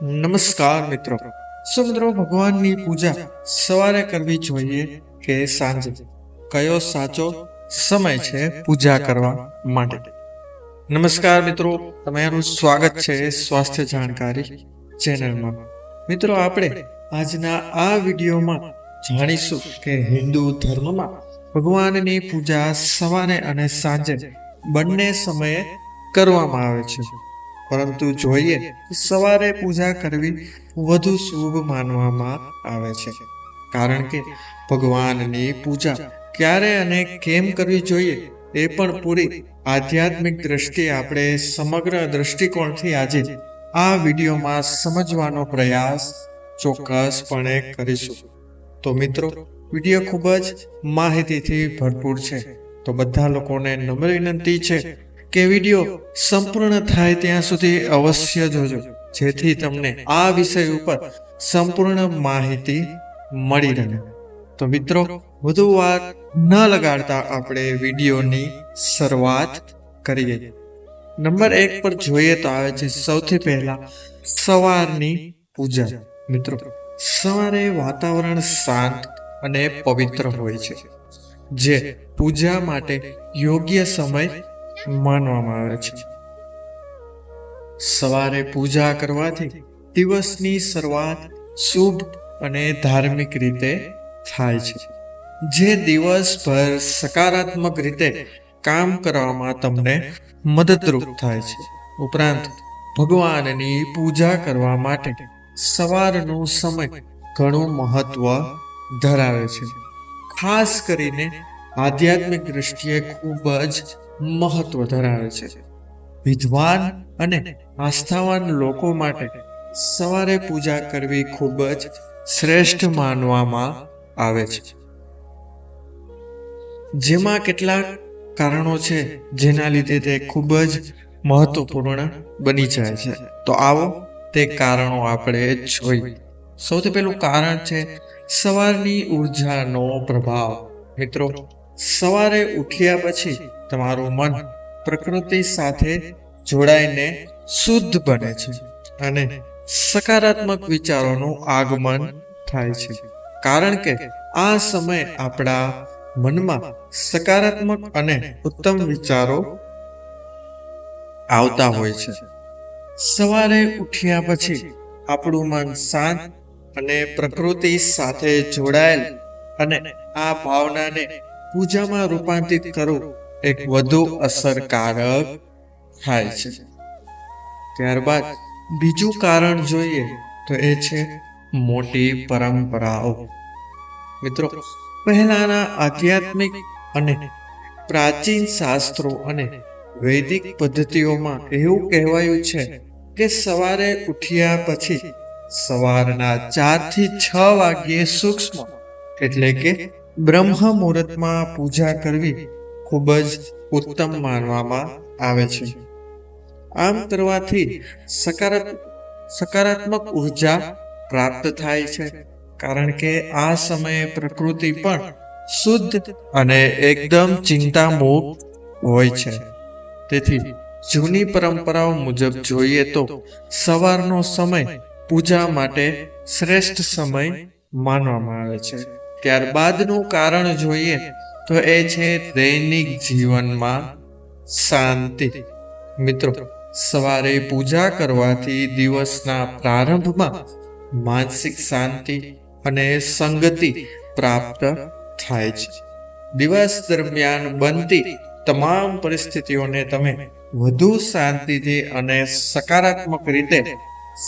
નમસ્કાર મિત્રો. મિત્રો, ભગવાનની પૂજા સવારે કરવી જોઈએ કે સાંજે? કયો સાચો સમય છે પૂજા કરવા માટે? નમસ્કાર મિત્રો, તમારું સ્વાગત છે સ્વાસ્થ્ય જાણકારી ચેનલમાં. મિત્રો, આપણે આજના આ વિડીયોમાં જાણીશું કે હિન્દુ ધર્મમાં ભગવાનની પૂજા સવારે અને સાંજે બંને સમયે કરવામાં આવે છે. પરંતુ જોઈએ સવારે પૂજા કરવી વધુ શુભ માનવામાં આવે છે, કારણ કે ભગવાનની પૂજા ક્યારે અને કેમ કરવી જોઈએ એ પણ પૂરી આધ્યાત્મિક દ્રષ્ટિએ આપણે સમગ્ર દ્રષ્ટિકોણથી આજે આ વિડીયોમાં સમજવાનો પ્રયાસ ચોક્કસપણે કરીશું. તો મિત્રો, વિડીયો ખૂબ જ માહિતીથી ભરપૂર છે, તો બધા લોકોને નમ્ર વિનંતી છે કે વિડીયો સંપૂર્ણ થાય ત્યાં સુધી અવશ્ય જોજો, જેથી તમને આ વિષય ઉપર સંપૂર્ણ માહિતી મળી રહે. તો મિત્રો, વધુ વાર ન લગાડતા આપણે વિડીયોની શરૂઆત કરીએ. નંબર 1 પર જોઈએ તો આવે છે સૌથી પહેલા સવારની પૂજા. મિત્રો, સવારે વાતાવરણ શાંત અને પવિત્ર હોય છે, જે પૂજા માટે યોગ્ય સમય માનવામાં આવે છે. સવારે પૂજા કરવાથી દિવસની શરૂઆત શુભ અને ધાર્મિક રીતે થાય છે, જે દિવસભર સકારાત્મક રીતે કામ કરવામાં તમને મદદરૂપ થાય છે. ઉપરાંત ભગવાનની પૂજા કરવા માટે સવારનો સમય ઘણું મહત્વ ધરાવે છે. ખાસ કરીને આધ્યાત્મિક દ્રષ્ટિએ ખૂબ જ મહત્વ ધરાવે છે. વિદ્વાન અને આસ્થાવાન લોકો માટે સવારે પૂજા કરવી ખૂબ જ શ્રેષ્ઠ માનવામાં આવે છે. જેમાં કેટલાક કારણો છે જેના લીધે તે ખૂબ જ મહત્વપૂર્ણ બની જાય છે. તો આવો તે કારણો આપણે જોઈએ. સૌથી પહેલું કારણ છે સવારની ઉર્જાનો પ્રભાવ. મિત્રો, સવારે ઉઠ્યા પછી તમારું મન પ્રકૃતિ સાથે જોડાઈને શુદ્ધ બને છે અને સકારાત્મક વિચારોનું આગમન થાય છે, કારણ કે આ સમય આપણા મનમાં સકારાત્મક અને ઉત્તમ વિચારો આવતા હોય છે. સવારે ઉઠ્યા પછી આપણું મન શાંત અને પ્રકૃતિ સાથે જોડાયેલ અને આ ભાવનાને પૂજામાં રૂપાંતરિત કરવું એક વધુ અસરકારક થાય છે. ત્યારબાદ બીજું કારણ જોઈએ તો એ છે મોટી પરંપરાઓ. મિત્રો, પહેલાના આધ્યાત્મિક અને પ્રાચીન શાસ્ત્રો અને વૈદિક પદ્ધતિઓમાં એવું કહેવાયું છે કે સવારે ઉઠ્યા પછી સવારના 4 થી 6 વાગ્યે સૂક્ષ્મ એટલે કે બ્રહ્મ મુહૂર્તમાં પૂજા કરવી ખૂબ જ ઉત્તમ માનવામાં આવે છે. આમ કરવાથી સકારાત્મક ઉર્જા પ્રાપ્ત થાય છે, કારણ કે આ સમયે પ્રકૃતિ પણ શુદ્ધ અને એકદમ ચિંતામુક્ત હોય છે. તેથી જૂની પરંપરાઓ મુજબ જોઈએ તો સવારનો સમય પૂજા માટે શ્રેષ્ઠ સમય માનવામાં આવે છે. ત્યારબાદનું કારણ જોઈએ તો એ છે દૈનિક જીવનમાં શાંતિ. મિત્રો, સવારે પૂજા કરવાથી દિવસના પ્રારંભમાં માનસિક શાંતિ અને સંગતિ પ્રાપ્ત થાય છે. દિવસ દરમિયાન બનતી તમામ પરિસ્થિતિઓને તમે વધુ શાંતિથી અને સકારાત્મક રીતે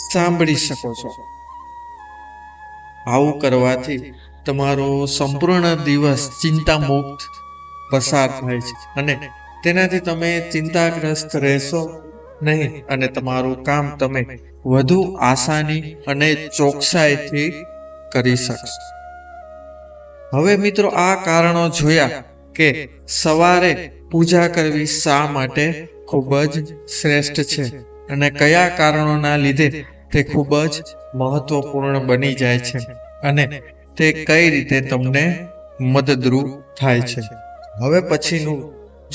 સાંભળી શકો છો. આવું કરવાથી તમારો સંપૂર્ણ દિવસ ચિંતામુક્ત પસાર થાય છે અને તેનાથી તમે ચિંતાગ્રસ્ત રહેશો નહીં અને તમારું કામ તમે વધુ આસાની અને ચોકસાઈથી કરી શકશો. હવે મિત્રો, આ કારણો જોયા કે સવારે પૂજા કરવી શા માટે ખૂબ જ શ્રેષ્ઠ છે અને કયા કારણોના લીધે તે ખૂબ જ મહત્વપૂર્ણ બની જાય છે અને તે કઈ રીતે તમને મદદરૂપ થાય છે. હવે પછીનું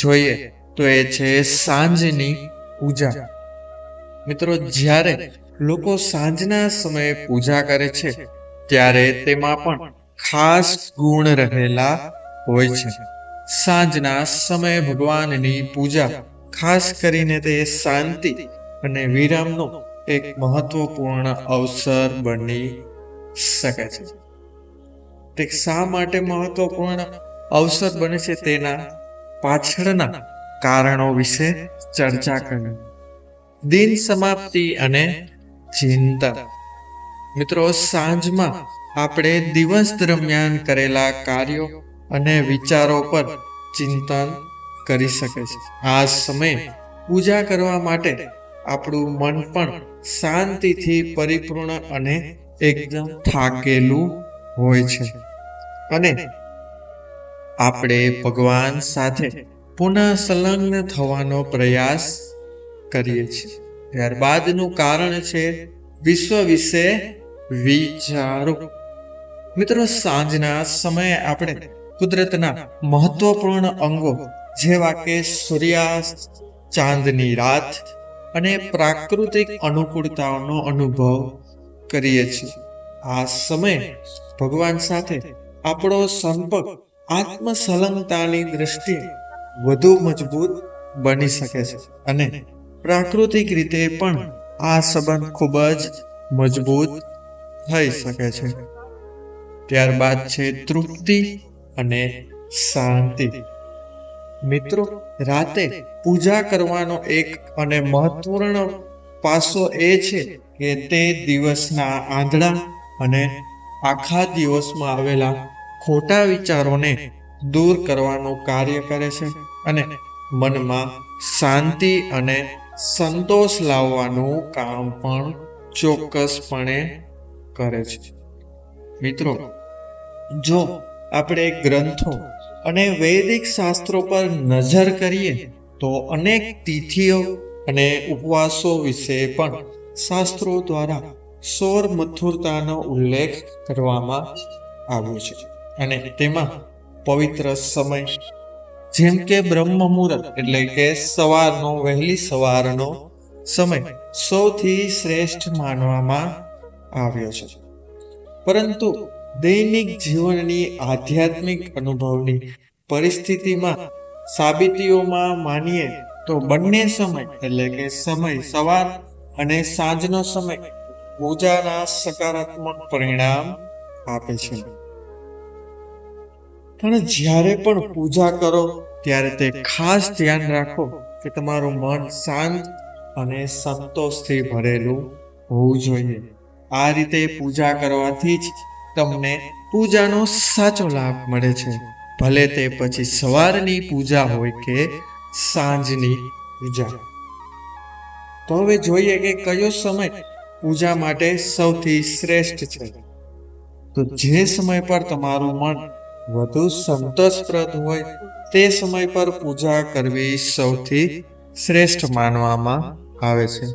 જોઈએ તો એ છે સાંજની પૂજા. મિત્રો, જ્યારે લોકો સાંજના સમયે પૂજા કરે છે ત્યારે તેમાં પણ ખાસ ગુણ રહેલા હોય છે. સાંજના સમયે ભગવાનની પૂજા ખાસ કરીને તે શાંતિ અને વિરામનો એક મહત્વપૂર્ણ અવસર બની શકે છે. તે શા માટે મહત્વપૂર્ણ અવસર બને છે તેના પાછળના કારણો વિશે ચર્ચા કરી. દિન સમાપ્તિ અને ચિંતન. મિત્રો, સાંજમાં આપણે દિવસ દરમિયાન કરેલા કાર્યો અને વિચારો પર ચિંતન કરી શકે છે. આ સમયે પૂજા કરવા માટે આપણું મન પણ શાંતિથી પરિપૂર્ણ અને એકદમ થાકેલું હોય છે અને આપણે ભગવાન સાથે પુનઃ સંલગ્ન થવાનો પ્રયાસ કરીએ છીએ. ત્યારબાદનું કારણ છે વિશ્વ વિશે વિચારો. મિત્રો, સાંજના સમયે આપણે કુદરતના મહત્વપૂર્ણ અંગો જેવા કે સૂર્યાસ્ત, ચાંદની રાત અને પ્રાકૃતિક અનુકૂળતાઓનો અનુભવ કરીએ છીએ. આ સમયે ભગવાન સાથે આપણો સંપર્ક આત્મસંલગ્નતાની દ્રષ્ટિએ વધુ મજબૂત બની શકે છે અને પ્રાકૃતિક રીતે પણ આ સંબંધ ખૂબ જ મજબૂત થઈ શકે છે. ત્યારબાદ છે તૃપ્તિ અને શાંતિ. મિત્રો, રાતે પૂજા કરવાનો એક અને મહત્વપૂર્ણ પાસો એ છે કે તે દિવસના આંધળા અને આખા દિવસમાં આવેલા ખોટા વિચારોને દૂર કરવાનું કાર્ય કરે છે અને મનમાં શાંતિ અને સંતોષ લાવવાનું કામ પણ ચોક્કસપણે કરે છે. મિત્રો, જો આપણે ગ્રંથો અને વૈદિક શાસ્ત્રો પર નજર કરીએ તો અનેક તિથિઓ અને ઉપવાસો વિશે પણ શાસ્ત્રો દ્વારા સૌર મથુરતાનો ઉલ્લેખ કરવામાં આવ્યો છે અને તેમાં પવિત્ર સમય જેમ કે બ્રહ્મ મુહૂર્ત એટલે કે સવારનો વહેલી સવારનો સમય સૌથી શ્રેષ્ઠ માનવામાં આવ્યો છે. પરંતુ દૈનિક જીવનની આધ્યાત્મિક અનુભવની પરિસ્થિતિમાં સાબિતીઓમાં માનીએ તો બંને સમય એટલે કે સમય સવાર અને સાંજનો સમય પૂજાના સકારાત્મક પરિણામ આપે છે. પણ જ્યારે પણ પૂજા કરો ત્યારે તે ખાસ ધ્યાન રાખો કે તમારું મન શાંત અને સંતોષથી ભરેલું હોવું જોઈએ. આ રીતે પૂજા કરવાથી જ તમને પૂજાનો સાચો લાભ મળે છે, ભલે તે પછી સવારની પૂજા હોય કે સાંજની પૂજા. તો હવે જોઈએ કે કયો સમય પૂજા માટે સૌથી શ્રેષ્ઠ છે. તો જે સમય પર તમારું મન વધુ સંતોષપ્રદ હોય તે સમય પર પૂજા કરવી સૌથી શ્રેષ્ઠ માનવામાં આવે છે.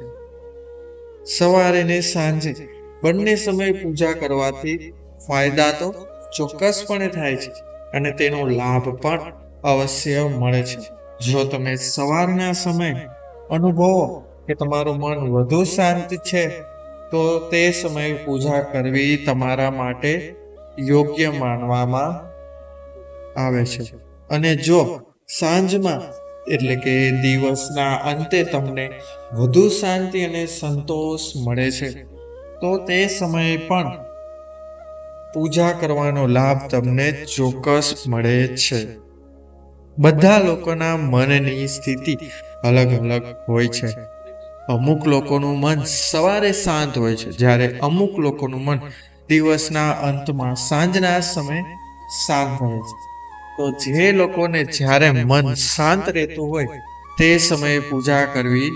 સવારે ને સાંજે બંને સમય પૂજા કરવાથી ફાયદા તો ચોક્કસપણે થાય છે અને તેનો લાભ પણ અવશ્ય મળે છે. જો તમે સવારના સમયે અનુભવો કે તમારું મન વધુ શાંત છે તો તે સમયે પૂજા કરવી તમારા માટે યોગ્ય માનવામાં આવે છે. અને જો સાંજમાં એટલે કે દિવસના અંતે તમને વધુ શાંતિ અને સંતોષ મળે છે તો તે સમયે પણ પૂજા કરવાનો લાભ તમને ચોક્કસ મળે છે. બધા લોકોના મનની સ્થિતિ અલગ અલગ હોય છે. અમુક લોકોનું મન સવારે શાંત હોય છે જ્યારે અમુક લોકોનું મન દિવસના અંતમાં સાંજના સમયે શાંત હોય છે. તો જે લોકોને જ્યારે મન શાંત રહેતું હોય તે સમયે પૂજા કરવી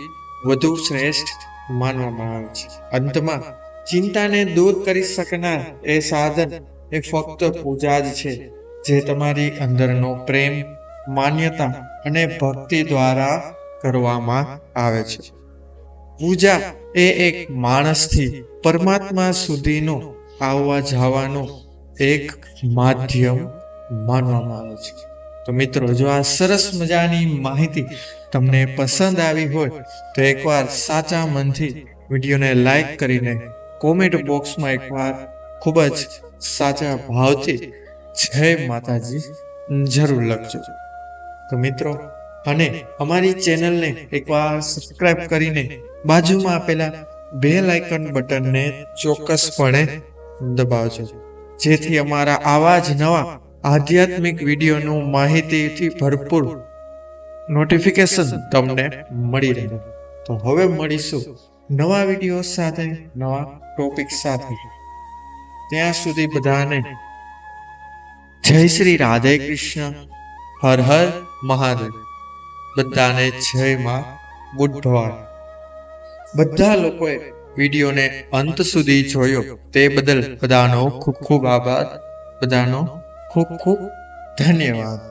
વધુ શ્રેષ્ઠ માનવામાં આવે છે. અંતમાં ચિંતાને દૂર કરી શકનાર એ સાધન એ ફક્ત પૂજા જ છે, જે તમારી અંદરનો પ્રેમ, માન્યતા અને ભક્તિ દ્વારા કરવામાં આવે છે. પૂજા એ એક માણસથી પરમાત્મા સુધીનો આવવા જવાનો એક માધ્યમ માનવામાં આવે છે. તો મિત્રો, જો આ સરસ મજાની માહિતી તમને પસંદ આવી હોય તો એકવાર સાચા મનથી વિડીયોને લાઈક કરીને કોમેન્ટ બોક્સમાં એકવાર ખૂબ જ સાચા ભાવથી જય માતાજી જરૂર લખજો. તો મિત્રો, અને અમારી ચેનલને એકવાર સબસ્ક્રાઇબ કરીને બાજુમાં આપેલા બેલ આઇકન બટનને ચોક્કસપણે દબાવજો, જેથી અમારા આવા જ નવા આધ્યાત્મિક વિડીયોનું માહિતીથી ભરપૂર નોટિફિકેશન તમને મળી રહે. તો હવે મળીશું નવા વિડીયો સાથે, નવા ટોપિક સાથે. ત્યાં સુધી બધાને જય શ્રી રાધે કૃષ્ણ, હર હર મહાદેવ. બધાને જય માં બુદ્ધવાળ. બધા લોકોએ વિડીયોને અંત સુધી જોયો તે બદલ બધાનો ખૂબ ખૂબ આભાર. બધાનો ખૂબ ખૂબ ધન્યવાદ.